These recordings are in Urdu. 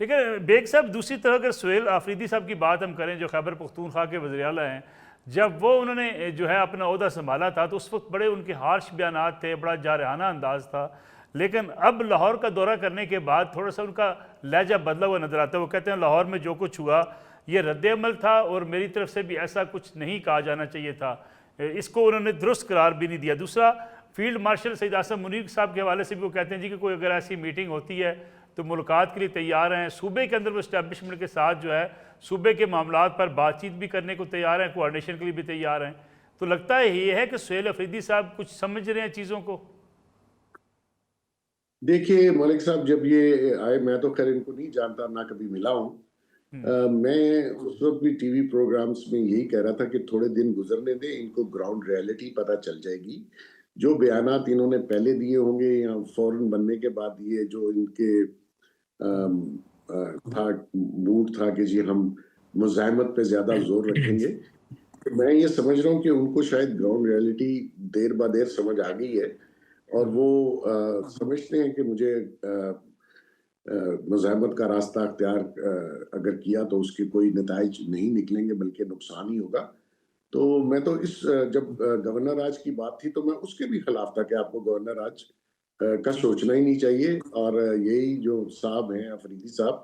لیکن بیگ صاحب دوسری طرح اگر سہیل آفریدی صاحب کی بات ہم کریں جو خیبر پختونخوا کے وزیر اعلیٰ ہیں، جب وہ انہوں نے جو ہے اپنا عہدہ سنبھالا تھا تو اس وقت بڑے ان کے ہارش بیانات تھے، بڑا جارحانہ انداز تھا، لیکن اب لاہور کا دورہ کرنے کے بعد تھوڑا سا ان کا لہجہ بدلا ہوا نظر آتا ہے۔ وہ کہتے ہیں لاہور میں جو کچھ ہوا یہ رد عمل تھا اور میری طرف سے بھی ایسا کچھ نہیں کہا جانا چاہیے تھا، اس کو انہوں نے درست قرار بھی نہیں دیا۔ دوسرا فیلڈ مارشل سید اعظم منیر صاحب کے حوالے سے بھی وہ کہتے ہیں جی کہ کوئی اگر ایسی میٹنگ ہوتی ہے تو ملاقات کے لیے تیار ہیں، صوبے کے اندر وہ اسٹیبلشمنٹ کے ساتھ جو ہے صوبے کے معاملات پر بات چیت بھی کرنے کو تیار ہیں، کوآرڈینیشن کے لیے بھی تیار ہیں۔ تو لگتا ہے یہ ہے کہ سہیل آفریدی صاحب کچھ سمجھ رہے ہیں چیزوں کو۔ دیکھیے ملک صاحب، جب یہ آئے میں تو خیر ان کو نہیں جانتا، نہ کبھی ملا ہوں۔ میں اس وقت بھی ٹی وی پروگرامز میں یہی کہہ رہا تھا کہ تھوڑے دن گزرنے دیں، ان کو گراؤنڈ ریئلٹی پتہ چل جائے گی۔ جو بیانات انہوں نے پہلے دیے ہوں گے یا فوراً بننے کے بعد دیے، جو ان کے تھا موڈ تھا کہ جی ہم مزاحمت پہ زیادہ زور رکھیں گے، میں یہ سمجھ رہا ہوں کہ ان کو شاید گراؤنڈ ریئلٹی دیر با دیر سمجھ آ گئی ہے، اور وہ سمجھتے ہیں کہ مجھے مزاحمت کا راستہ اختیار اگر کیا تو اس کے کوئی نتائج نہیں نکلیں گے بلکہ نقصان ہی ہوگا۔ تو میں تو جب گورنر راج کی بات تھی تو میں اس کے بھی خلاف تھا کہ آپ کو گورنر راج کا سوچنا ہی نہیں چاہیے، اور یہی جو صاحب ہیں آفریدی صاحب،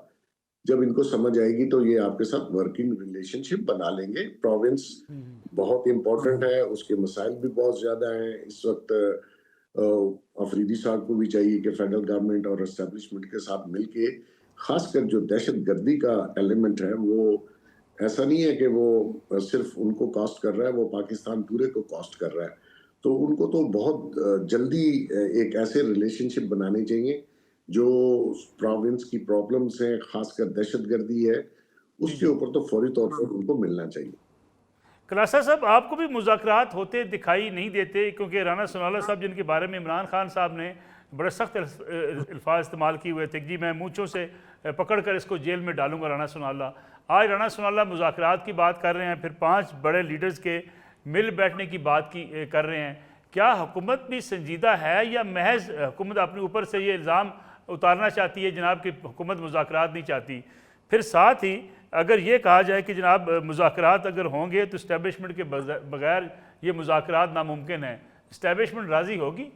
جب ان کو سمجھ آئے گی تو یہ آپ کے ساتھ ورکنگ ریلیشن شپ بنا لیں گے۔ پروونس بہت امپورٹنٹ ہے، اس کے مسائل بھی بہت زیادہ ہیں اس وقت۔ آفریدی صاحب کو بھی چاہیے کہ فیڈرل گورنمنٹ اور اسٹیبلشمنٹ کے ساتھ مل کے، خاص کر جو دہشت گردی کا ایلیمنٹ ہے، وہ ایسا نہیں ہے کہ وہ صرف ان کو کاسٹ کر رہا ہے، وہ پاکستان پورے کو کاسٹ کر رہا ہے۔ تو ان کو تو بہت جلدی ایک ایسے ریلیشن شپ بنانے چاہیے جو پروونس کی پرابلمز ہیں، خاص کر دہشت گردی ہے، اس کے اوپر تو فوری طور پر ان کو ملنا چاہیے۔ کلاسا صاحب، آپ کو بھی مذاکرات ہوتے دکھائی نہیں دیتے؟ کیونکہ رانا ثناءاللہ صاحب جن کے بارے میں عمران خان صاحب نے بڑے سخت الفاظ استعمال کیے ہوئے تھے کہ جی میں مونچھوں سے پکڑ کر اس کو جیل میں ڈالوں گا رانا ثناءاللہ، آج رانا ثناءاللہ مذاکرات کی بات کر رہے ہیں، پھر 5 بڑے لیڈرز کے مل بیٹھنے کی بات کر رہے ہیں۔ کیا حکومت بھی سنجیدہ ہے یا محض حکومت اپنے اوپر سے یہ الزام اتارنا چاہتی ہے جناب کہ حکومت مذاکرات نہیں چاہتی؟ پھر ساتھ ہی اگر یہ کہا جائے کہ جناب مذاکرات اگر ہوں گے تو اسٹیبلشمنٹ کے بغیر یہ مذاکرات ناممکن ہیں، اسٹیبلشمنٹ راضی ہوگی؟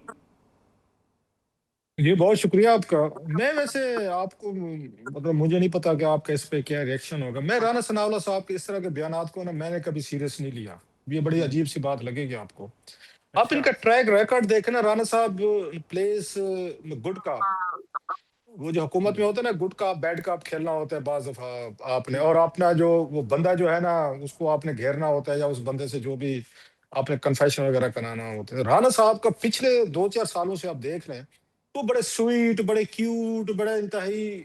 جی بہت شکریہ آپ کا۔ میں ویسے آپ کو مطلب مجھے نہیں پتا کہ آپ کا اس پہ کیا ریئیکشن ہوگا۔ میں رانا ثناءاللہ صاحب کے اس طرح کے بیانات کو میں نے کبھی سیریس نہیں لیا، یہ بڑی عجیب سی بات لگے گی آپ کو۔ آپ ان کا ٹریک ریکارڈ دیکھیں نا، رانا صاحب پلیس گڈ کا، وہ جو حکومت میں ہوتا ہے نا، گڈ کا بیڈ کا کھیلنا ہوتا ہے بعض دفعہ آپ نے، اور اپنا جو وہ بندہ جو ہے نا اس کو آپ نے گھیرنا ہوتا ہے، یا اس بندے سے جو بھی آپ نے کنفیشن وغیرہ کرانا ہوتا ہے۔ رانا صاحب کا پچھلے 2-4 سالوں سے آپ دیکھ لیں تو بڑے سویٹ، بڑے کیوٹ، بڑے انتہائی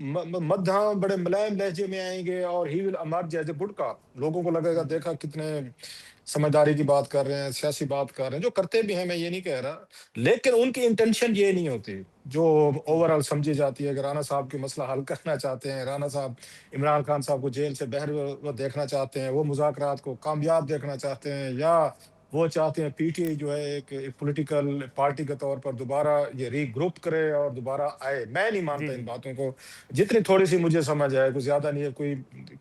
مدھم، بڑے ملائم لہجے میں آئیں گے، اور ہی ول امرج ایز اے گڈ کا، لوگوں کو لگے گا دیکھا کتنے سمجھداری کی بات کر رہے ہیں، سیاسی بات کر رہے ہیں، جو کرتے بھی ہیں، میں یہ نہیں کہہ رہا، لیکن ان کی انٹینشن یہ نہیں ہوتی جو اوور آل سمجھی جاتی ہے کہ رانا صاحب کی مسئلہ حل کرنا چاہتے ہیں، رانا صاحب عمران خان صاحب کو جیل سے باہر وہ دیکھنا چاہتے ہیں، وہ مذاکرات کو کامیاب دیکھنا چاہتے ہیں، یا وہ چاہتے ہیں پی ٹی آئی جو ہے ایک پولیٹیکل پارٹی کے طور پر دوبارہ یہ ری گروپ کرے اور دوبارہ آئے۔ میں نہیں مانتا ان باتوں کو، جتنی تھوڑی سی مجھے سمجھ آئے، کوئی زیادہ نہیں ہے، کوئی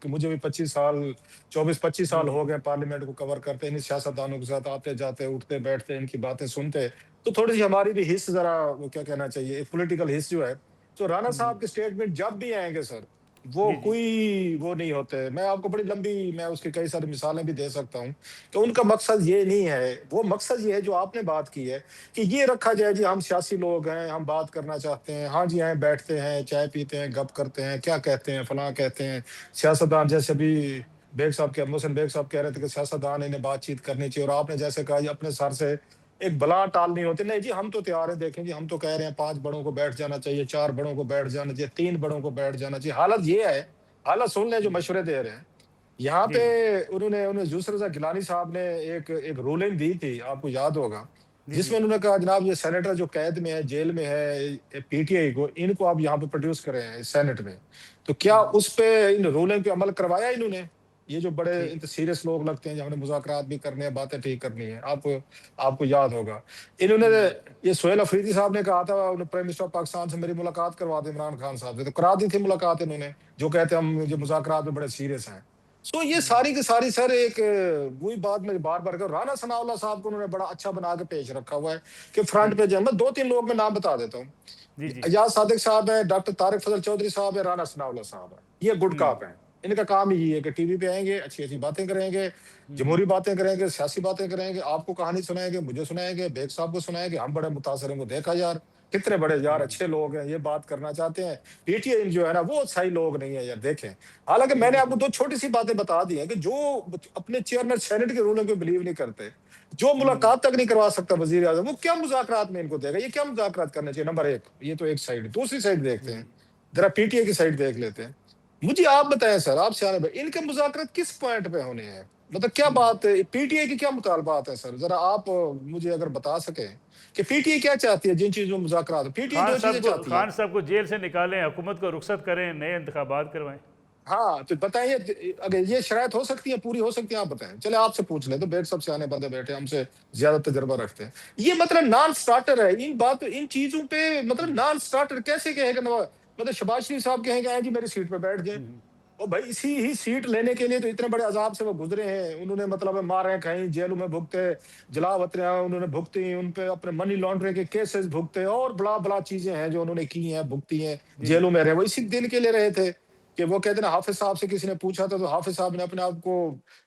مجھے بھی 24-25 سال ہو گئے پارلیمنٹ کو کور کرتے، ان سیاستدانوں کے ساتھ آتے جاتے، اٹھتے بیٹھتے، ان کی باتیں سنتے، تو تھوڑی سی ہماری بھی حص ذرا وہ کیا کہنا چاہیے، ایک پولیٹیکل حص جو ہے، تو رانا صاحب کے اسٹیٹمنٹ جب بھی آئیں گے سر، وہ کوئی وہ نہیں ہوتے۔ میں آپ کو بڑی لمبی، میں اس کی کئی ساری مثالیں بھی دے سکتا ہوں کہ ان کا مقصد یہ نہیں ہے، وہ مقصد یہ ہے جو آپ نے بات کی ہے کہ یہ رکھا جائے جی ہم سیاسی لوگ ہیں، ہم بات کرنا چاہتے ہیں، ہاں جی آئیں بیٹھتے ہیں، چائے پیتے ہیں، گپ کرتے ہیں، کیا کہتے ہیں، فلاں کہتے ہیں، سیاستدان جیسے بھی بیگ صاحب کے محسن بیگ صاحب کہہ رہے تھے کہ سیاستدان انہیں بات چیت کرنی چاہیے، اور آپ نے جیسے کہا یہ اپنے سر سے ایک بلا ٹالنی ہوتی، نہیں جی ہم تو تیار ہیں، دیکھیں جی ہم تو کہہ رہے ہیں 5 بڑوں کو بیٹھ جانا چاہیے، 4 بڑوں کو بیٹھ جانا چاہیے، 3 بڑوں کو بیٹھ جانا چاہیے۔ حالت یہ ہے، حالت سن لیں جو مشورے دے رہے ہیں یہاں پہ، انہوں نے یوسف رضا گیلانی صاحب نے ایک رولنگ دی تھی، آپ کو یاد ہوگا، جس میں انہوں نے کہا جناب یہ سینیٹر جو قید میں ہے، جیل میں ہے، پی ٹی آئی کو، ان کو آپ یہاں پہ پروڈیوس کریں سینٹ میں، تو کیا اس پہ ان رولنگ پہ عمل کروایا انہوں نے؟ یہ جو بڑے ٹھیک سیریس لوگ لگتے ہیں جو ہم نے مذاکرات بھی کرنے ہیں باتیں ٹھیک کرنی ہے آپ کو یاد ہوگا انہوں نے یہ سہیل افریدی صاحب نے کہا تھا پرائم منسٹر آف پاکستان سے میری ملاقات کروا دیں عمران خان صاحب سے تو کرا دی تھی ملاقات انہوں نے جو کہتے ہیں ہم جو مذاکرات میں بڑے سیریس ہیں سو یہ ساری کی ساری سر ایک وہی بات میں بار بار کر رانا ثناء اللہ صاحب کو انہوں نے بڑا اچھا بنا کے پیش رکھا ہوا ہے کہ فرنٹ پہ جو میں 2-3 لوگ میں نام بتا دیتا ہوں جی جی ایاز صادق صاحب ہے ڈاکٹر طارق فضل چودھری صاحب ہے رانا ثناء اللہ صاحب ہے یہ گڈ کاپ ہیں ان کا کام ہی ہے کہ ٹی وی پہ آئیں گے اچھی اچھی باتیں کریں گے جمہوری باتیں کریں گے سیاسی باتیں کریں گے آپ کو کہانی سنائیں گے مجھے سنائیں گے بیگ صاحب کو سنائیں گے ہم بڑے متاثر ہیں وہ دیکھا یار کتنے بڑے یار اچھے لوگ ہیں یہ بات کرنا چاہتے ہیں پی ٹی آئی جو ہے نا وہ صحیح لوگ نہیں ہے یار دیکھیں حالانکہ میں نے آپ کو 2 چھوٹی سی باتیں بتا دی ہیں کہ جو اپنے چیئرمین سینٹ کے رولوں کو بلیو نہیں کرتے جو ملاقات تک نہیں کروا سکتا وزیر اعظم وہ کیا مذاکرات میں ان کو دے گا یہ کیا مذاکرات کرنا چاہیے نمبر 1 یہ تو ایک سائڈ دوسری سائڈ دیکھتے ہیں ذرا پی ٹی آئی کی سائڈ دیکھ لیتے ہیں مجھے آپ بتائیں سر آپ سیانے بھائی ان کے مذاکرات کس پوائنٹ پہ ہونے ہیں مطلب کیا بات ہے پی ٹی آئی کی کیا مطالبات ہے سر ذرا آپ مجھے اگر بتا سکیں کہ پی ٹی آئی کیا چاہتی ہے جن چیزوں میں مذاکرات پی ٹی آئی 2 چیزیں چاہتی ہے خان صاحب کو جیل سے نکالیں حکومت کو رخصت کریں نئے انتخابات کروائیں ہاں تو بتائیے اگر یہ شرائط ہو سکتی ہے پوری ہو سکتی ہے آپ بتائیں چلے آپ سے پوچھ لیں تو بیٹھ سب سیانے بندے بیٹھے ہم سے زیادہ تجربہ رکھتے ہیں یہ مطلب نان سٹارٹر ہے ان چیزوں پہ مطلب نان سٹارٹر کیسے کہے گا مطلب شہباز شریف صاحب کہیں گے جی میری سیٹ پہ بیٹھ جائیں اور بھائی اسی ہی سیٹ لینے کے لیے تو اتنے بڑے عذاب سے وہ گزرے ہیں انہوں نے مطلب مارے کہیں جیلوں میں بھگتے جلا وطنیاں انہوں نے بھگتی ان پہ اپنے منی لانڈرنگ کے کیسز بھگتے اور بلا چیزیں ہیں جو انہوں نے کی ہیں بھگتی ہیں جیلوں میں رہے وہ اسی دن کے لیے رہے تھے کہ وہ کہتے ہیں حافظ صاحب سے کسی نے پوچھا تھا تو حافظ صاحب نے اپنے آپ کو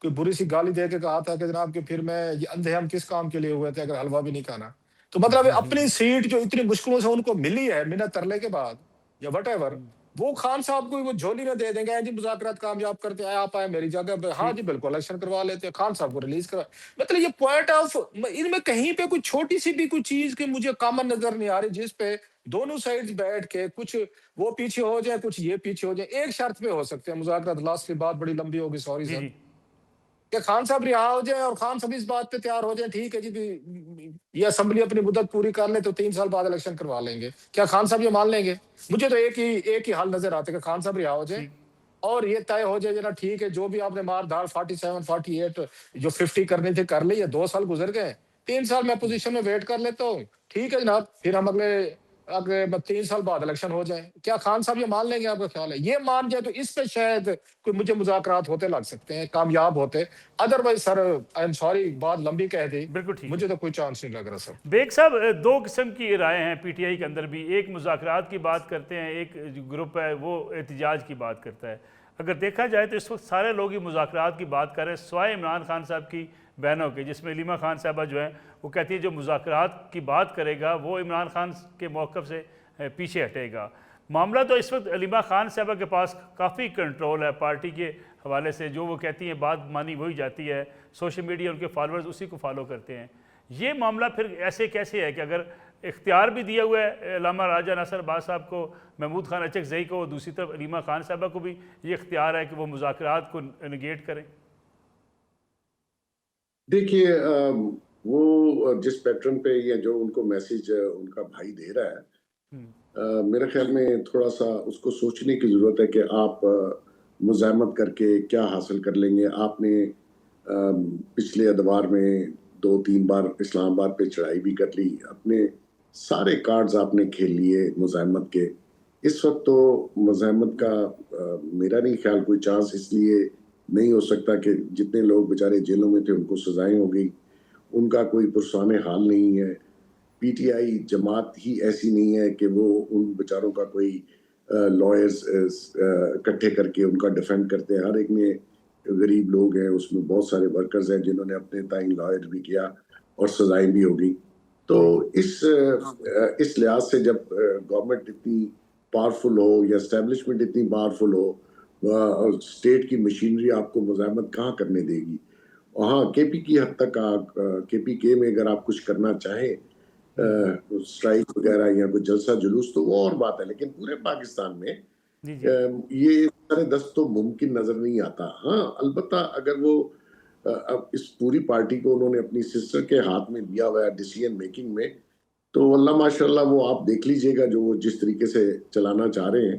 کوئی بری سی گالی دے کے کہا تھا کہ جناب کہ پھر میں یہ اندھے ہم کس کام کے لیے ہوئے تھے اگر حلوہ بھی نہیں کھانا تو مطلب اپنی سیٹ جو اتنی مشکلوں سے ان کو ملی ہے منت ترلے کے بعد یا وٹ ایور وہ خان صاحب کو وہ جھولی میں دے دیں گے جی مذاکرات کامیاب کرتے ہیں آپ آئے میری جگہ پہ ہاں جی بالکل الیکشن کروا لیتے ہیں خان صاحب کو ریلیز کروا مطلب یہ پوائنٹ آف ان میں کہیں پہ کوئی چھوٹی سی بھی کوئی چیز کہ مجھے کامن نظر نہیں آ رہی جس پہ دونوں سائڈز بیٹھ کے کچھ وہ پیچھے ہو جائیں کچھ یہ پیچھے ہو جائیں ایک شرط پہ ہو سکتے ہیں مذاکرات لاسٹ کی بات بڑی لمبی ہوگی سوری سر کہ خان صاحب رہا ہو جائیں اور خان صاحب اس بات پہ تیار ہو جائیں ٹھیک ہے جی یہ اسمبلی اپنی مدت پوری کر لے تو 3 سال بعد الیکشن کروا لیں گے کیا خان صاحب یہ مان لیں گے مجھے تو ایک ہی حل نظر آتا ہے کہ خان صاحب رہا ہو جائیں اور یہ طے ہو جائے جناب ٹھیک ہے جو بھی آپ نے مار دھاڑ 47 48 جو 50 کرنے تھے کر لی یا 2 سال گزر گئے 3 سال میں اپوزیشن میں ویٹ کر لیتا ہوں ٹھیک ہے جناب پھر ہم اگلے 3 سال بعد الیکشن ہو جائیں کیا خان صاحب یہ مان لیں گے آپ کا خیال ہے یہ مان جائے تو اس پہ شاید کوئی مجھے مذاکرات ہوتے لگ سکتے ہیں کامیاب ہوتے otherwise sir I am sorry بات لمبی کہہ دی بالکل ٹھیک مجھے تو کوئی چانس نہیں لگ رہا سر بیگ صاحب 2 قسم کی رائے ہیں پی ٹی آئی کے اندر بھی ایک مذاکرات کی بات کرتے ہیں ایک گروپ ہے وہ احتجاج کی بات کرتا ہے اگر دیکھا جائے تو اس وقت سارے لوگ ہی مذاکرات کی بات کر رہے ہیں سوائے عمران خان صاحب کی بہنوں کے جس میں علیمہ خان صاحبہ جو ہیں وہ کہتی ہے جو مذاکرات کی بات کرے گا وہ عمران خان کے موقف سے پیچھے ہٹے گا معاملہ تو اس وقت علیمہ خان صاحبہ کے پاس کافی کنٹرول ہے پارٹی کے حوالے سے جو وہ کہتی ہیں بات مانی وہی جاتی ہے سوشل میڈیا ان کے فالورز اسی کو فالو کرتے ہیں یہ معاملہ پھر ایسے کیسے ہے کہ اگر اختیار بھی دیا ہوا ہے علامہ راجہ ناصر باز صاحب کو محمود خان اچکزئی کو دوسری طرف علیمہ خان صاحبہ کو بھی یہ اختیار ہے کہ وہ مذاکرات کو نگیٹ کریں دیکھیے وہ جس پیٹرن پہ یا جو ان کو میسیج ان کا بھائی دے رہا ہے میرے خیال میں تھوڑا سا اس کو سوچنے کی ضرورت ہے کہ آپ مزاحمت کر کے کیا حاصل کر لیں گے آپ نے پچھلے ادوار میں 2-3 بار اسلام آباد پہ چڑھائی بھی کر لی اپنے سارے کارڈز آپ نے کھیل لیے مزاحمت کے اس وقت تو مزاحمت کا میرا نہیں خیال کوئی چانس اس لیے نہیں ہو سکتا کہ جتنے لوگ بیچارے جیلوں میں تھے ان کو سزائیں ہو گئی ان کا کوئی پرسان حال نہیں ہے پی ٹی آئی جماعت ہی ایسی نہیں ہے کہ وہ ان بیچاروں کا کوئی لائرز اکٹھے کر کے ان کا ڈیفینڈ کرتے ہیں ہر ایک میں غریب لوگ ہیں اس میں بہت سارے ورکرز ہیں جنہوں نے اپنے تئیں لائر بھی کیا اور سزائیں بھی ہوگی تو اس لحاظ سے جب گورنمنٹ اتنی پاورفل ہو یا اسٹیبلشمنٹ اتنی پاورفل ہو اسٹیٹ کی مشینری آپ کو مزاحمت کہاں کرنے دے گی ہاں کے پی کی حد تک کے پی کے میں اگر آپ کچھ کرنا چاہیں اسٹرائک وغیرہ یا کوئی جلسہ جلوس تو وہ اور بات ہے لیکن پورے پاکستان میں یہ سارے دست تو ممکن نظر نہیں آتا ہاں البتہ اگر وہ اس پوری پارٹی کو انہوں نے اپنی سسٹر کے ہاتھ میں دیا ہوا ہے ڈیسیژن میکنگ میں تو اللہ ماشاء اللہ وہ آپ دیکھ لیجئے گا جو وہ جس طریقے سے چلانا چاہ رہے ہیں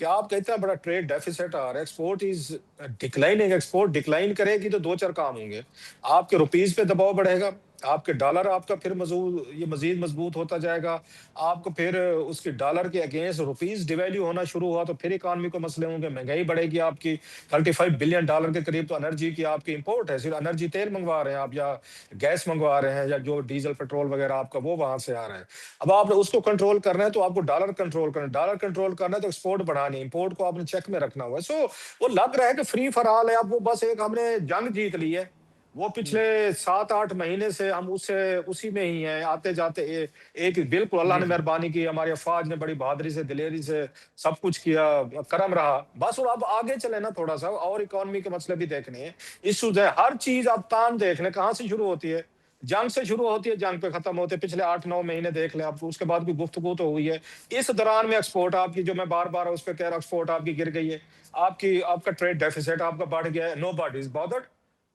کہ آپ کا اتنا بڑا ٹریڈ ڈیفیسٹ آ رہا ہے، ایکسپورٹ از ڈکلائننگ، ایکسپورٹ ڈکلائن کرے گی تو دو چار کام ہوں گے، آپ کے روپیز پہ دباؤ بڑھے گا، آپ کے ڈالر آپ کا پھر یہ مزید مضبوط ہوتا جائے گا، آپ کو پھر اس کے ڈالر کے اگینسٹ روپیز ڈیویلیو ہونا شروع ہوا تو پھر اکانومی کو مسئلے ہوں گے، مہنگائی بڑھے گی آپ کی، 35 بلین ڈالر کے قریب تو انرجی کی آپ کی امپورٹ ہے، صرف انرجی تیل منگوا رہے ہیں آپ، یا گیس منگوا رہے ہیں، یا جو ڈیزل پیٹرول وغیرہ آپ کا وہ وہاں سے آ رہا ہے۔ اب آپ نے اس کو کنٹرول کرنا ہے تو آپ کو ڈالر کنٹرول کرنا ہے، ڈالر کنٹرول کرنا ہے تو ایکسپورٹ بڑھانی، امپورٹ کو آپ نے چیک میں رکھنا ہوا ہے۔ سو وہ لگ رہا ہے کہ فری فار آل ہے، اب وہ بس ایک ہم نے جنگ جیت لی ہے، وہ جی پچھلے 7-8 مہینے سے ہم اسی میں ہی ہیں، آتے جاتے ایک بالکل اللہ جی نے جی مہربانی کی، ہماری افواج نے بڑی بہادری سے دلیری سے سب کچھ کیا، کرم رہا بس، اور اب آگے چلے نا تھوڑا سا، اور اکانومی کے مسئلے بھی دیکھنے ہیں، ایشوز ہے، ہر چیز اب تان دیکھ لیں کہاں سے شروع ہوتی ہے، جنگ سے شروع ہوتی ہے، جنگ پہ ختم ہوتے پچھلے 8-9 مہینے دیکھ لیں آپ، اس کے بعد بھی گفتگو تو ہوئی ہے، اس دوران میں ایکسپورٹ آپ کی، جو میں بار بار اس پہ کہہ رہا ہوں، ایکسپورٹ آپ کی گر گئی ہے، آپ کا ٹریڈ ڈیفیسٹ آپ کا بڑھ گیا ہے، no body is bothered,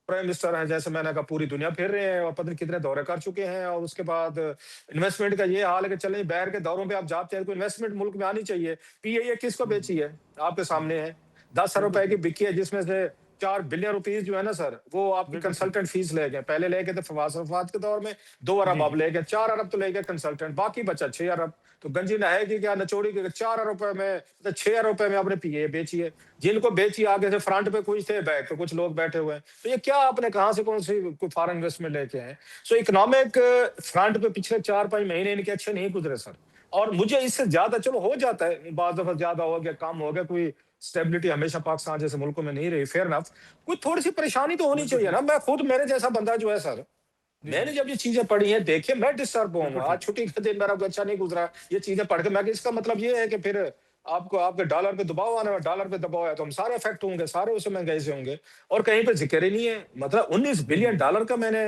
prime minister ہیں جیسے میں نے کہا پوری دنیا پھر رہے ہیں اور پتہ نہیں کتنے دورے کر چکے ہیں، اور اس کے بعد انویسٹمنٹ کا یہ حال ہے کہ چلیں باہر کے دوروں پہ آپ جاتے ہیں، کوئی انویسٹمنٹ ملک میں آنی چاہیے، پی اے کس کو بیچی ہے آپ کے سامنے ہے، 10 ارب روپے کی بالکل بکی ہے، جس میں سے 4 بلین روپیز جو ہے نا سر، وہ آپ کی بالکل ٹھیک کنسلٹنٹ فیس لے گئے، پہلے لے گئے تھے فواز صفات کے دور میں 2 ارب، جی اب جی لے گئے 4 ارب تو لے گئے کنسلٹنٹ، باقی بچا 6 ارب، تو گنجی نہائے گی کیا نچوڑی کی، 4 ارب روپے میں 6 ارب روپے میں آپ نے پی اے بیچی ہے، جن کو بیچی آگے سے فرنٹ پہ کچھ تھے، بیک پہ کچھ لوگ بیٹھے ہوئے ہیں، تو یہ کیا آپ نے کہاں سے کون سی کوئی فارن انویسٹمنٹ لے کے ہیں؟ سو اکنامک فرنٹ پہ پچھلے 4-5 مہینے ان کے اچھے نہیں گزرے سر، اور مجھے اس سے زیادہ، چلو ہو جاتا ہے بعض دفعہ، زیادہ ہو گیا کم ہو گیا، کوئی اسٹیبلٹی ہمیشہ پاکستان جیسے ملکوں میں نہیں رہی، فیئر انف، کوئی تھوڑی سی پریشانی تو ہونی بالکل چاہیے نا، ٹھیک میں خود میرے جیسا بندہ جو ہے سر، جی میں جی نے جب یہ چیزیں پڑھی ہیں دیکھیں میں ڈسٹرب ہوں بالکل گا، ٹھیک آج چھٹی کا دن میرا کوئی اچھا نہیں گزرا، یہ چیزیں پڑھ کے میں کہ اس کا مطلب یہ ہے کہ پھر آپ کو آپ کے ڈالر پہ دباؤ آنے والا، ڈالر پہ دباؤ ہے تو ہم سارے افیکٹ ہوں گے، سارے اس مہنگائی سے ہوں گے، اور کہیں پہ ذکر ہی نہیں ہے، مطلب 19 بلین ڈالر کا میں نے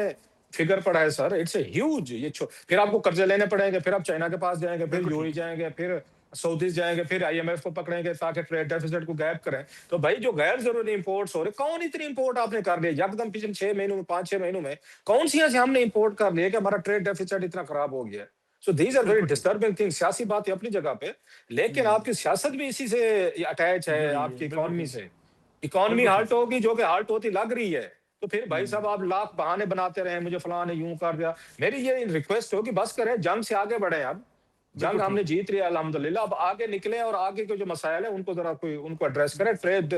فگر پڑا ہے سر، اٹس اے ہیوج، پھر آپ کو قرضے لینے پڑیں گے، پھر آپ چائنا کے پاس جائیں گے، پھر بالکل یو اے ٹھیک جائیں گے، پھر سعودیز جائیں گے، پھر آئی ایم ایف کو پکڑیں گے تاکہ ٹریڈ ڈیفیسٹ کو غائب کریں، تو بھائی جو غیر ضروری امپورٹس ہو رہے، کون اتنی امپورٹ آپ نے کر لی یکدم پچھلے 6 مہینوں میں، 5-6 مہینوں میں کون سی ایسی ہم نے امپورٹ کر لی ہے کہ ہمارا ٹریڈ ڈیفیسٹ اتنا خراب ہو گیا ہے؟ سو دیز آر ویری بالکل ٹھیک ڈسٹربنگ تھنگ، سیاسی بات ہے اپنی جگہ پہ، لیکن جی آپ کی سیاست بھی اسی سے اٹیچ جی ہے، جی آپ کی بالکل اکانومی ٹھیک سے، اکانومی بالکل ٹھیک ہالٹ ہوگی جو کہ ہالٹ ہوتی لگ رہی ہے، تو پھر بھائی ہوں صاحب آپ لاکھ بہانے بناتے رہیں، مجھے فلاں نے یوں کر دیا، میری یہ ریکویسٹ ہوگی بس کریں، جنگ سے آگے بڑھیں، اب بالکل جنگ ہم ٹھیک نے جیت لیا الحمدللہ، اب آگے نکلیں اور آگے کے جو مسائل ہیں ان کو ذرا کوئی ان کو ایڈریس کریں، ٹریڈ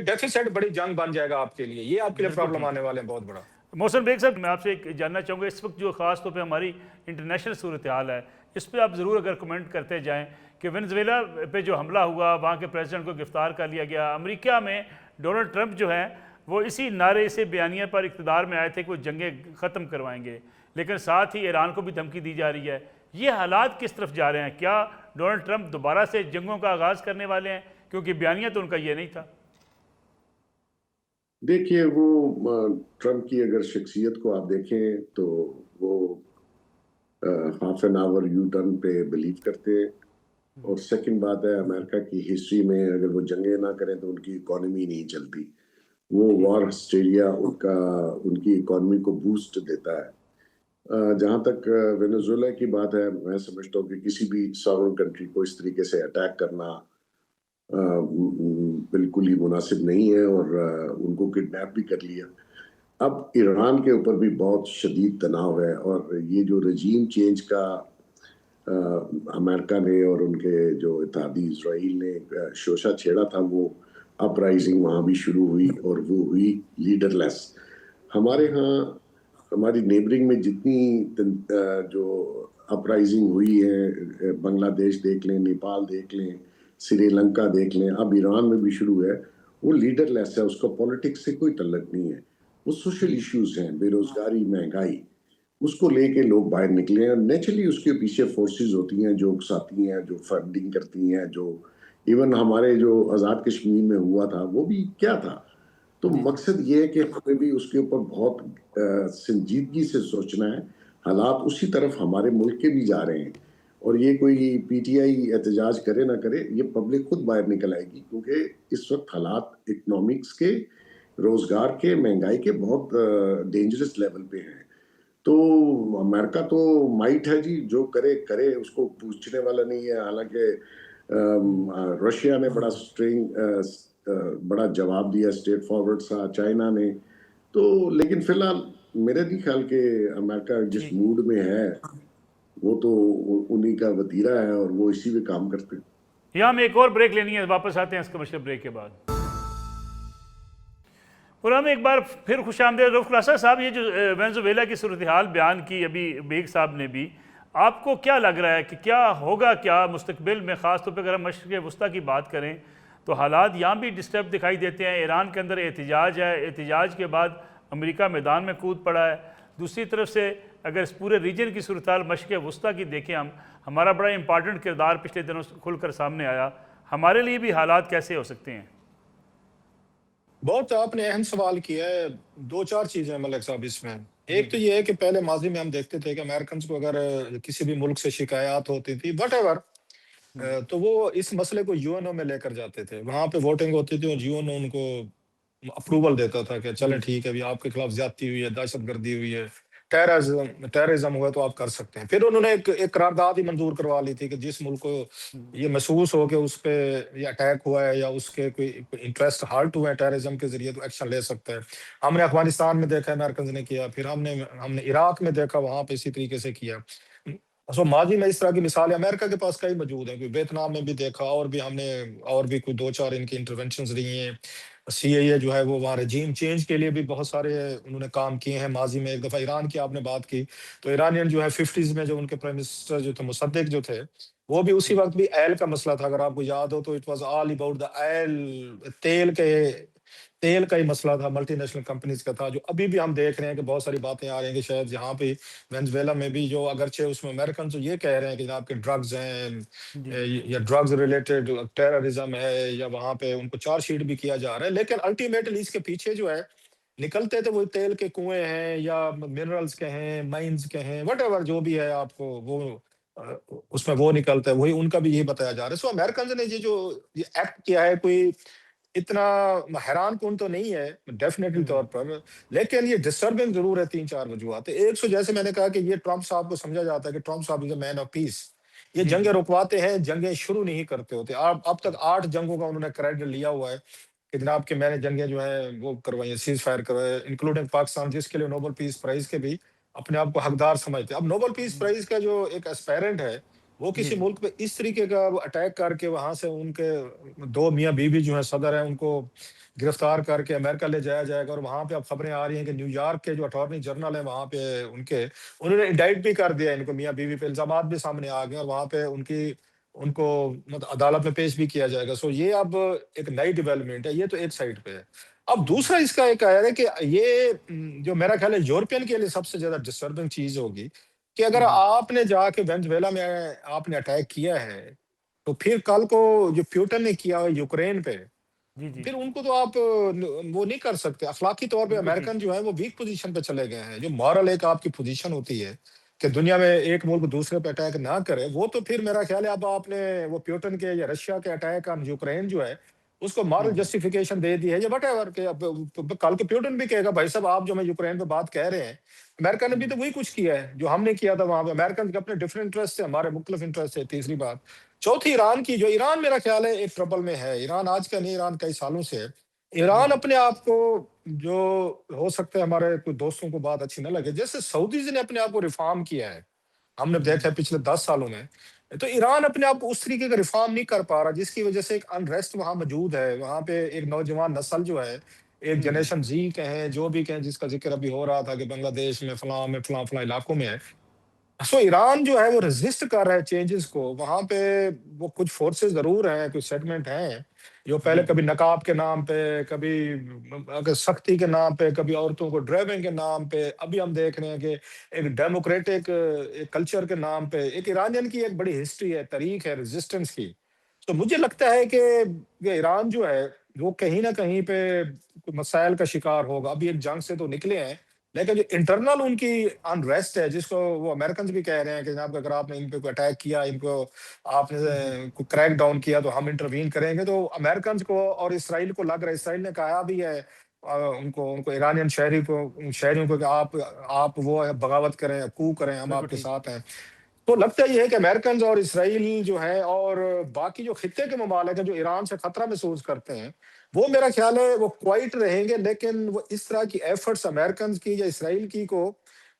ڈیفیسٹ بڑی جنگ بن جائے گا آپ کے لیے، یہ آپ کے لیے بالکل پرابلم ٹھیک آنے والے ہیں بہت بڑا۔ محسن بیگ صاحب، میں آپ سے ایک جاننا چاہوں گا، اس وقت جو خاص طور پہ ہماری انٹرنیشنل صورتحال ہے، اس پہ آپ ضرور اگر کمنٹ کرتے جائیں کہ وینزویلا پہ جو حملہ ہوا، وہاں کے پریزیڈنٹ کو گرفتار کر لیا گیا، امریکہ میں ڈونلڈ ٹرمپ جو ہیں وہ اسی نعرے سے بیانیہ پر اقتدار میں آئے تھے کہ وہ جنگیں ختم کروائیں گے، لیکن ساتھ ہی ایران کو بھی دھمکی دی جا رہی ہے، یہ حالات کس طرف جا رہے ہیں؟ کیا ڈونلڈ ٹرمپ دوبارہ سے جنگوں کا آغاز کرنے والے ہیں؟ کیونکہ بیانیہ تو ان کا یہ نہیں تھا۔ دیکھیے وہ ٹرمپ کی اگر شخصیت کو آپ دیکھیں تو وہ half an hour you turn پہ بلیو کرتے ہیں، اور سیکنڈ بات ہے امریکہ کی ہسٹری میں اگر وہ جنگیں نہ کریں تو ان کی اکانومی نہیں چلتی، وہ ٹھیک وار آسٹریلیا ان کی اکانومی کو بوسٹ دیتا ہے۔ جہاں تک وینزویلا کی بات ہے، میں سمجھتا ہوں کہ کسی بھی ساورن کنٹری کو اس طریقے سے اٹیک کرنا بالکل ہی مناسب نہیں ہے، اور ان کو کڈنیپ بھی کر لیا۔ اب ایران کے اوپر بھی بہت شدید تناؤ ہے، اور یہ جو رجیم چینج کا امریکہ نے اور ان کے جو اتحادی اسرائیل نے شوشہ چھیڑا تھا، وہ اپ رائزنگ وہاں بھی شروع ہوئی، اور وہ ہوئی لیڈر لیس۔ ہمارے ہاں ہماری نیبرنگ میں جتنی جو اپ رائزنگ ہوئی ہے، بنگلہ دیش دیکھ لیں، نیپال دیکھ لیں، سری لنکا دیکھ لیں، اب ایران میں بھی شروع ہے، وہ لیڈر لیس ہے، اس کا پولیٹکس سے کوئی تعلق نہیں ہے، وہ سوشل ایشوز ہیں، بے روزگاری، مہنگائی، اس کو لے کے لوگ باہر نکلے ہیں۔ نیچرلی اس کے پیچھے فورسز ہوتی ہیں جو اکساتی ہیں، جو فنڈنگ کرتی ہیں، جو ایون ہمارے جو آزاد کشمیر میں ہوا تھا وہ بھی کیا تھا۔ تو جی جی مقصد یہ ہے کہ ہمیں بھی اس کے اوپر بہت سنجیدگی سے سوچنا ہے، حالات اسی طرف ہمارے ملک کے بھی جا رہے ہیں، اور یہ کوئی پی ٹی آئی احتجاج کرے نہ کرے، یہ پبلک خود باہر نکل آئے گی، کیونکہ اس وقت حالات اکنامکس کے، روزگار کے، مہنگائی کے بہت ڈینجرس لیول پہ ہیں۔ تو امریکہ تو مائٹ ہے جی، جو کرے کرے، اس کو پوچھنے والا نہیں ہے، حالانکہ رشیا نے بڑا جواب دیا، اسٹریٹ فارورڈ سا، چائنا نے تو، لیکن فی الحال میرا نہیں خیال کہ امریکہ جس موڈ میں ہے وہ تو انہی کا وتیرہ ہے اور وہ اسی پہ کام کرتے ہیں۔ یہاں ہمیں ایک اور بریک لینی ہے، واپس آتے ہیں اس کمرشل بریک کے بعد۔ پروگرام میں ایک بار پھر خوش آمدید۔ رؤف خلاصہ صاحب، یہ جو وینزویلا کی صورتحال بیان کی ابھی بیگ صاحب نے بھی، آپ کو کیا لگ رہا ہے کہ کیا ہوگا کیا مستقبل میں، خاص طور پہ اگر ہم مشرق وسطیٰ کی بات کریں تو حالات یہاں بھی ڈسٹرب دکھائی دیتے ہیں۔ ایران کے اندر احتجاج ہے، احتجاج کے بعد امریکہ میدان میں کود پڑا ہے۔ دوسری طرف سے اگر اس پورے ریجن کی صورتحال مشرق وسطیٰ کی دیکھیں ہم، ہمارا بڑا امپارٹنٹ کردار پچھلے دنوں کھل کر سامنے آیا، ہمارے لیے بھی حالات کیسے ہو سکتے ہیں؟ بہت آپ نے اہم سوال کیا ہے۔ دو چار چیزیں ملک صاحب اس میں، ایک تو یہ ہے کہ پہلے ماضی میں ہم دیکھتے تھے کہ امریکنز کو اگر کسی بھی ملک سے شکایات ہوتی تھی وٹ ایور، تو وہ اس مسئلے کو یو این او میں لے کر جاتے تھے، وہاں پہ ووٹنگ ہوتی تھی اور یو این او ان کو اپروول دیتا تھا کہ چلیں ٹھیک ہے، ابھی آپ کے خلاف زیادتی ہوئی ہے، دہشت گردی ہوئی ہے، ٹیررزم ہوا تو آپ کر سکتے ہیں۔ پھر انہوں نے ایک قرارداد ہی منظور کروا لی تھی کہ جس ملک کو یہ محسوس ہو کہ اس پہ یہ اٹیک ہوا ہے یا اس کے کوئی انٹرسٹ ہارٹ ہوئے ہیں ٹیررزم کے ذریعے، تو ایکشن لے سکتا ہے۔ ہم نے افغانستان میں دیکھا امریکنز نے کیا، پھر ہم نے عراق میں دیکھا، وہاں پہ اسی طریقے سے کیا۔ سو ماضی میں اس طرح کی مثالیں امریکہ کے پاس کئی موجود ہیں، کوئی ویتنام میں بھی دیکھا، اور بھی ہم نے اور بھی کوئی دو چار ان کی انٹرونشنز رہی ہیں۔ سی اے اے جو ہے وہ وہاں رجیم چینج کے لیے بھی بہت سارے انہوں نے کام کیے ہیں ماضی میں۔ ایک دفعہ ایران کی آپ نے بات کی تو ایرانین جو ہے 50s میں جو ان کے پرائم منسٹر جو تھے مصدق جو تھے، وہ بھی اسی وقت بھی آئل کا مسئلہ تھا، اگر آپ کو یاد ہو تو it was all about the oil, تیل کا ہی مسئلہ تھا، ملٹی نیشنل کمپنیز کا تھا، جو ابھی بھی ہم دیکھ رہے ہیں کہ بہت ساری باتیں آ رہی ہیں کہ شاید یہاں پہ وینزویلا میں بھی، جو اگرچہ اس میں امریکن تو یہ کہہ رہے ہیں کہ جناب کے ڈرگز ہیں یا ڈرگز ریلیٹڈ ٹیررزم ہے، یا وہاں پہ ان کو چارج شیٹ بھی کیا جا رہا ہے، لیکن الٹیمیٹلی اس کے پیچھے جو ہے نکلتے تو وہ تیل کے کنویں ہیں یا منرلز کے ہیں، مائنز کے ہیں، وٹ ایور جو بھی ہے، آپ کو وہ اس میں وہ نکلتا ہے، وہی ان کا بھی یہی بتایا جا رہا ہے۔ سو امریکنز نے یہ ایکٹ کیا ہے، کوئی اتنا حیران کن تو نہیں ہے ڈیفینیٹلی طور پر، لیکن یہ ڈسٹربنگ ضرور ہے تین چار وجوہات۔ ایک سو جیسے میں نے کہا کہ یہ ٹرمپ صاحب کو سمجھا جاتا ہے کہ ٹرمپ صاحب از اے مین آف پیس، یہ جنگیں رکواتے ہیں، جنگیں شروع نہیں کرتے ہوتے۔ اب تک 8 جنگوں کا انہوں نے کریڈٹ لیا ہوا ہے کہ جناب کہ میں نے جنگیں جو ہیں وہ کروائی ہیں، سیز فائر کروائے، انکلوڈنگ پاکستان، جس کے لیے نوبل پیس پرائز کے بھی اپنے آپ کو حقدار سمجھتے ہیں۔ اب نوبل پیس پرائز کا جو ایک اسپائرنٹ ہے، وہ کسی ملک پہ اس طریقے کا اٹیک کر کے وہاں سے ان کے 2 میاں بیوی جو ہیں صدر ہیں، ان کو گرفتار کر کے امریکہ لے جایا جائے گا، اور وہاں پہ اب خبریں آ رہی ہیں کہ نیو یارک کے جو اٹارنی جنرل ہیں وہاں پہ انہوں نے انڈائٹ بھی کر دیا ان کو، میاں بیوی پہ الزامات بھی سامنے آ گئے، اور وہاں پہ ان کو عدالت میں پیش بھی کیا جائے گا۔ سو یہ اب ایک نئی ڈیولپمنٹ ہے، یہ تو ایک سائڈ پہ ہے۔ اب دوسرا اس کا ایک آیا ہے کہ یہ جو میرا خیال ہے یورپین کے لیے سب سے زیادہ ڈسٹربنگ چیز ہوگی کہ اگر آپ نے جا کے وینزویلا میں آپ نے اٹیک کیا ہے، تو پھر کل کو جو پیوٹن نے کیا ہے یوکرین پہ، پھر ان کو تو آپ وہ نہیں کر سکتے۔ اخلاقی طور پہ امریکن جو ہیں وہ ویک پوزیشن پہ چلے گئے ہیں۔ جو مورل ایک آپ کی پوزیشن ہوتی ہے کہ دنیا میں ایک ملک دوسرے پہ اٹیک نہ کرے، وہ تو پھر میرا خیال ہے اب آپ نے وہ پیوٹن کے یا رشیا کے اٹیک آن یوکرین جو ہے اس کو مارل جسٹیفیکیشن دے دی ہے، یا وٹ ایور، کہ اب کل کے پیوٹن بھی کہے گا بھائی صاحب آپ جو میں یوکرین پہ بات کہہ رہے ہیں، امریکہ نے بھی تو وہی کچھ کیا ہے جو ہم نے کیا تھا وہاں پہ۔ امریکن کے اپنے ڈفرنٹ انٹرسٹ ہیں، ہمارے مختلف انٹرسٹ ہے، تیسری بات۔ چوتھی ایران کی، جو ایران میرا خیال ہے ایک ٹربل میں ہے۔ ایران آج کا نہیں، ایران کئی سالوں سے ہے۔ ایران اپنے آپ کو، جو ہو سکتا ہے ہمارے کوئی دوستوں کو بات اچھی نہ لگے، جیسے سعودیز نے اپنے آپ کو ریفارم کیا ہے، ہم نے دیکھا ہے پچھلے 10 سالوں میں، تو ایران اپنے آپ کو اس طریقے کا ریفارم نہیں کر پا رہا، جس کی وجہ سے ایک انریسٹ وہاں موجود ہے۔ وہاں پہ ایک نوجوان نسل جو ہے، ایک جنریشن زی کہیں جو بھی کہیں، جس کا ذکر ابھی ہو رہا تھا کہ بنگلہ دیش میں فلاں علاقوں میں ہے۔ سو ایران جو ہے وہ ریزسٹ کر رہا ہے چینجز کو۔ وہاں پہ وہ کچھ فورسز ضرور ہیں، کچھ سیگمنٹ ہیں جو پہلے کبھی نقاب کے نام پہ، کبھی سختی کے نام پہ، کبھی عورتوں کو ڈرائیونگ کے نام پہ، ابھی ہم دیکھ رہے ہیں کہ ایک ڈیموکریٹک کلچر کے نام پہ ایک ایرانین کی ایک بڑی ہسٹری ہے، تاریخ ہے ریزسٹنس کی۔ تو مجھے لگتا ہے کہ یہ ایران جو ہے وہ کہیں نہ کہیں پہ مسائل کا شکار ہوگا۔ ابھی ایک جنگ سے تو نکلے ہیں، لیکن جو انٹرنل ان کی انریسٹ ہے، جس کو وہ امریکنز بھی کہہ رہے ہیں کہ جناب اگر آپ نے ان پہ کوئی اٹیک کیا، ان کو آپ نے کریک ڈاؤن کیا تو ہم انٹروین کریں گے۔ تو امریکنز کو اور اسرائیل کو لگ رہا ہے، اسرائیل نے کہا بھی ہے ان کو ایرانین شہریوں کو کہ آپ وہ بغاوت کریں، کو کریں، ہم آپ کے ساتھ ہیں۔ تو لگتا یہ ہے کہ امریکنز اور اسرائیل جو ہے اور باقی جو خطے کے ممالک ہیں جو ایران سے خطرہ محسوس کرتے ہیں، وہ میرا خیال ہے وہ کوائٹ رہیں گے، لیکن وہ اس طرح کی ایفرٹس امریکنز کی یا اسرائیل کی کو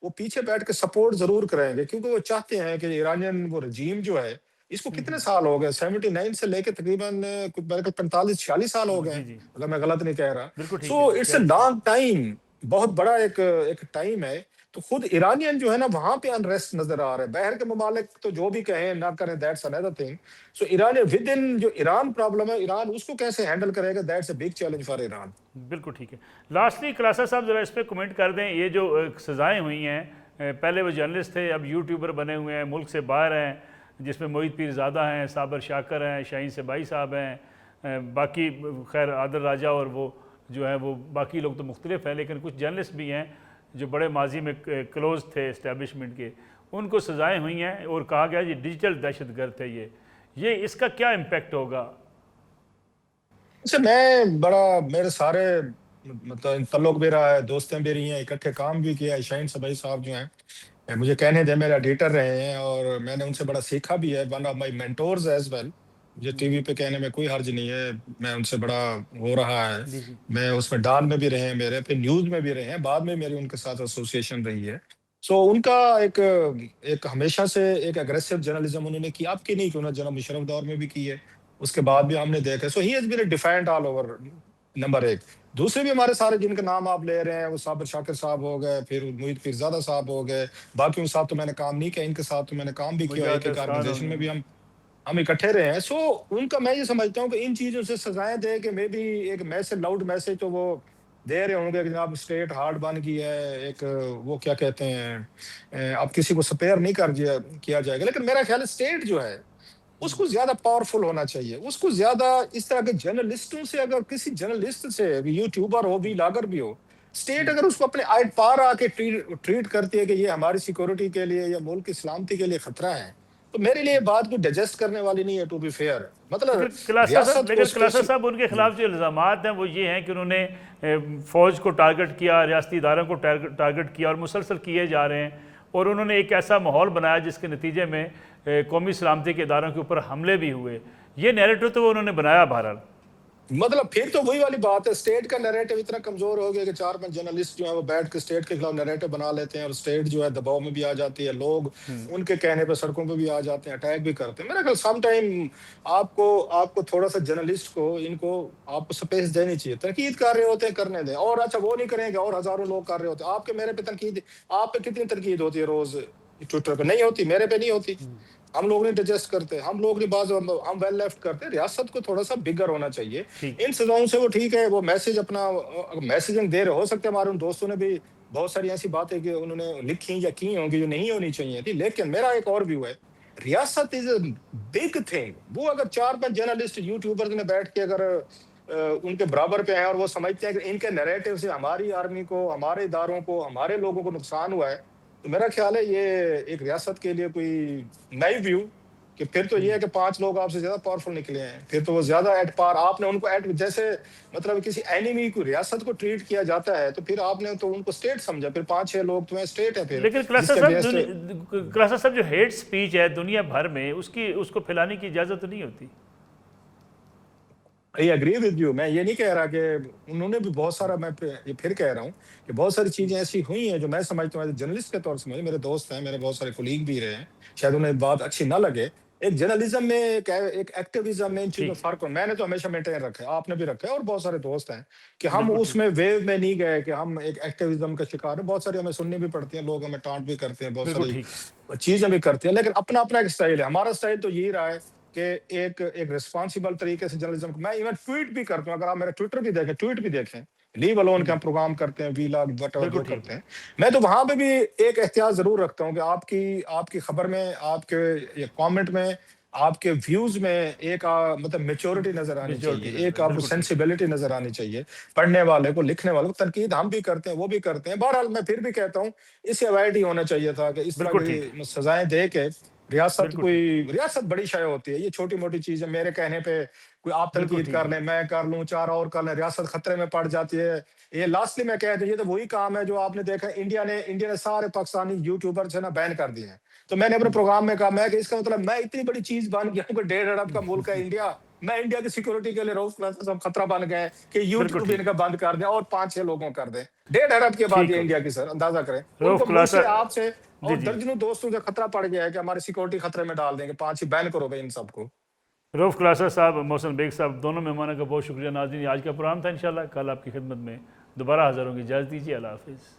وہ پیچھے بیٹھ کے سپورٹ ضرور کریں گے، کیونکہ وہ چاہتے ہیں کہ ایرانین وہ رجیم جو ہے، اس کو کتنے سال ہو گئے، 79 سے لے کے تقریباً 45-46 سال ہو گئے ہیں، جی جی اگر میں غلط نہیں کہہ رہا. بالکل ٹھیک سو ہے اٹس اے لانگ ٹائم، بہت بڑا ایک ٹائم ہے. تو خود ایرانین جو ہے نا وہاں پہ انریسٹ نظر آ رہا ہے. باہر کے ممالک تو جو بھی کہیں نہ کریں، that's another thing. So Iran with in جو ایران پرابلم ہے، ایران اس کو کیسے ہینڈل کرے گا، that's a big challenge for Iran. بالکل ٹھیک ہے. لاسٹلی کلاسا صاحب ذرا اس پہ کمنٹ کر دیں، یہ جو سزائیں ہوئی ہیں، پہلے وہ جرنلسٹ تھے، اب یوٹیوبر بنے ہوئے ہیں، ملک سے باہر ہیں، جس میں موہت پیر زادہ ہیں، صابر شاکر ہیں، شاہین سبائی صاحب ہیں، باقی خیر عادل راجہ اور وہ جو ہیں وہ باقی لوگ تو مختلف ہیں، لیکن کچھ جرنلسٹ بھی ہیں جو بڑے ماضی میں کلوز تھے اسٹیبلشمنٹ کے، ان کو سزائیں ہوئی ہیں اور کہا گیا یہ ڈیجیٹل دہشت گرد ہے. یہ اس کا کیا امپیکٹ ہوگا؟ اچھا، میں بڑا میرے سارے مطلب تعلق بھی رہا ہے، دوستیں بھی رہی ہیں، اکٹھے کام بھی کیا ہے. شاہین سبائی صاحب جو ہیں مجھے کہنے دیں میرے ایڈیٹر رہے ہیں، اور میں نے ان سے بڑا سیکھا بھی ہے. One of my mentors as well. مجھے ٹی وی پہ کہنے میں کوئی حرج نہیں ہے، میں ان سے بڑا ہو رہا ہے. جی جی میں اس میں ڈان میں بھی رہے ہیں، میرے پہ نیوز میں بھی رہے ہیں، بعد میں میری ان کے ساتھ ایسوسیشن رہی ہے. سو ان کا ایک ہمیشہ سے ایک اگریسو جرنلزم انہوں نے کی، آپ کی نہیں کہ انہوں نے جناب مشرف دور میں بھی کی ہے، اس کے بعد بھی ہم نے دیکھا. So he has been a defend all over. Number ایک. دوسرے بھی ہمارے سارے جن کے نام آپ لے رہے ہیں، وہ صابر شاکر صاحب ہو گئے، پھر موہت پیرزادہ صاحب ہو گئے، باقیوں کے ساتھ تو میں نے کام نہیں کیا، ان کے ساتھ تو میں نے کام بھی کیا، ایک مجاہد ایک افغان ہو آرگنائزیشن میں گئے. بھی ہم اکٹھے رہے ہیں. سو ان کا میں یہ سمجھتا ہوں کہ ان چیزوں سے سزائیں دے کہ میں بھی ایک میسج، لاؤڈ میسج تو وہ دے رہے ہوں گے کہ جناب اسٹیٹ ہارڈ بن گئی ہے، ایک وہ کیا کہتے ہیں، اب کسی کو سپیئر نہیں کیا جائے گا. لیکن میرا خیال ہے اسٹیٹ جو ہے اس کو زیادہ پاورفل ہونا چاہیے، اس کو زیادہ اس طرح کے جرنلسٹوں سے، اگر کسی جرنلسٹ سے یوٹیوبر ہو بھی لاگر بھی ہو، اسٹیٹ اگر اس کو اپنے آئٹ پار آ کے ٹریٹ کرتی ہے کہ یہ ہماری سیکورٹی کے لیے یا ملک کی سلامتی کے لیے خطرہ ہے، تو میرے لیے بات کو ڈائجسٹ کرنے والی نہیں ہے. ٹو بی فیئر، مطلب ریاست کو کلاسا صاحب ان کے خلاف جو الزامات ہیں وہ یہ ہیں کہ انہوں نے فوج کو ٹارگٹ کیا، ریاستی اداروں کو ٹارگٹ کیا، اور مسلسل کیے جا رہے ہیں، اور انہوں نے ایک ایسا ماحول بنایا جس کے نتیجے میں قومی سلامتی کے اداروں کے اوپر حملے بھی ہوئے. یہ نیریٹو تو وہ انہوں نے بنایا بہرحال. مطلب پھر تو وہی والی بات ہے، اسٹیٹ کا نیریٹو اتنا کمزور ہو گیا کہ 4-5 جرنلسٹ جو ہیں وہ بیٹھ کے اسٹیٹ کے خلاف نیریٹو بنا لیتے ہیں، اور اسٹیٹ جو ہے دباؤ میں بھی آ جاتی ہے، لوگ ان کے کہنے پہ سڑکوں پہ بھی آ جاتے ہیں، اٹیک بھی کرتے ہیں. میرا خیال سم ٹائم آپ کو تھوڑا سا جرنلسٹ کو آپ کو سپیس دینی چاہیے. تنقید کر رہے ہوتے ہیں، کرنے دیں. اور اچھا وہ نہیں کریں گے اور ہزاروں لوگ کر رہے ہوتے ہیں، آپ کے میرے پہ تنقید، آپ پہ کتنی تنقید ہوتی ہے روز ٹویٹر پہ؟ نہیں ہوتی، میرے پہ نہیں ہوتی. ہم لوگ نہیں ڈائجسٹ کرتے، ہم لوگ نہیں، ہم ویل لیفٹ کرتے. ریاست کو تھوڑا سا بگر ہونا چاہیے ٹھیک. ان سزاؤں سے. وہ ٹھیک ہے، وہ میسج اپنا میسجنگ دے رہے ہو سکتے ہیں، ہمارے ان دوستوں نے بھی بہت ساری ایسی باتیں کہ انہوں نے لکھی یا کی ہوں گی جو نہیں ہونی چاہیے تھی. لیکن میرا ایک اور ویو ہے، ریاست از اے بگ تھنگ. وہ اگر 4-5 جرنلسٹ یوٹیوبرز نے بیٹھ کے اگر ان کے برابر پہ ہیں اور وہ سمجھتے ہیں کہ ان کے نیریٹو سے ہماری آرمی کو، ہمارے اداروں کو، ہمارے لوگوں کو نقصان ہوا ہے، تو میرا خیال ہے یہ ایک ریاست کے لیے کوئی نئی ویو کہ پھر تو یہ ہے کہ 5 لوگ آپ سے زیادہ پاورفل نکلے ہیں، پھر تو وہ زیادہ ایٹ پار. آپ نے ان کو جیسے مطلب کسی اینیمی کو ریاست کو ٹریٹ کیا جاتا ہے، تو پھر آپ نے تو ان کو اسٹیٹ سمجھا، پھر 5-6 لوگ تو اسٹیٹ ہے پھر لیکن جس کے اگینسٹ. کلاسا صاحب جو ہیٹ سپیچ ہے دنیا بھر میں، اس کو پھیلانے کی اجازت نہیں ہوتی. I agree with you. میں یہ نہیں کہہ رہا کہ انہوں نے بھی بہت سارا، میں یہ پھر کہہ رہا ہوں کہ بہت ساری چیزیں ایسی ہوئی ہیں جو میں سمجھتا ہوں جرنلسٹ کے طور سے. میرے دوست ہیں، میرے بہت سارے کولیگ بھی رہے ہیں، شاید انہیں بات اچھی نہ لگے. ایک جرنلزم میں، ایک ایکٹیویزم میں ان چیزوں میں فرق ہو. میں نے تو ہمیشہ مینٹین رکھا ہے، آپ نے بھی رکھا ہے، اور بہت سارے دوست ہیں کہ ہم اس میں ویو میں نہیں گئے کہ ہم ایک ایکٹیویزم کا شکار ہیں. بہت ساری ہمیں سننی بھی پڑتی ہیں، لوگ ہمیں ٹانٹ بھی کرتے ہیں، بہت بالکل ساری ٹھیک. چیزیں بھی کرتے ہیں، لیکن اپنا اپنا ایک سٹائل ہے. ہمارا سٹائل تو یہی رہا ہے کہ ایک ریسپانسبل طریقے سے جرنلزم. میں ایون ٹویٹ بھی کرتا ہوں، اگر آپ میرا ٹویٹر بھی دیکھیں، ٹویٹ بھی دیکھیں، لیو الون کے ہم پروگرام کرتے ہیں، وی لاگ وٹ ایور بالکل جو ٹھیک. کرتے ہیں، میں تو وہاں پہ بھی ایک احتیاط ضرور رکھتا ہوں کہ آپ کی خبر میں، آپ کے کامنٹ میں، آپ کے ویوز میں ایک مطلب میچورٹی نظر آنی چاہیے، ایک آپ کو بالکل ٹھیک. سینسیبلٹی نظر آنی چاہیے. پڑھنے والے کو، لکھنے والے کو تنقید ہم بھی کرتے ہیں، وہ بھی کرتے ہیں. بہرحال میں پھر بھی کہتا ہوں اس سے اوائڈ ہی ہونا چاہیے تھا کہ اس طرح بالکل ٹھیک. کی سزائیں دے کے ریاست کوئی ریاست بڑی شے ہوتی ہے، یہ چھوٹی موٹی چیزیں میرے کہنے پہ کوئی آپ تنقید کر لیں، میں کر لوں، چار اور کر لیں، ریاست خطرے میں پڑ جاتی ہے۔ یہ لاسٹلی میں کہہ دوں، یہ تو وہی کام ہے جو آپ نے دیکھا انڈیا نے سارے پاکستانی یوٹیوبر سے نا بین کر دیے ہیں۔ تو میں نے اپنے پروگرام میں کہا میں کہ اس کا مطلب میں اتنی بڑی چیز بن گیا ہوں کہ 1.5 ارب کا ملک ہے انڈیا، میں انڈیا کی سیکورٹی کے لیے روز سب خطرہ بن گئے کہ یوٹیوب ان کا بند کر دیں اور 5-6 لوگوں کر دیں۔ 1.5 ارب کے بعد یہ انڈیا کی سر اندازہ کریں، ان کو مجھ سے آپ سے اور درجنوں دوستوں سے خطرہ پڑ گیا ہے کہ ہماری سیکورٹی خطرے میں ڈال دیں گے، 5 ہی بین کرو گے ان سب کو۔ رؤف خلاصہ صاحب، محسن بیگ صاحب، دونوں مہمانوں کا بہت شکریہ۔ ناظرین، آج کا پروگرام تھا، انشاءاللہ کل آپ کی خدمت میں دوبارہ حاضر ہوں گے۔ اجازت دیجیے، اللہ حافظ۔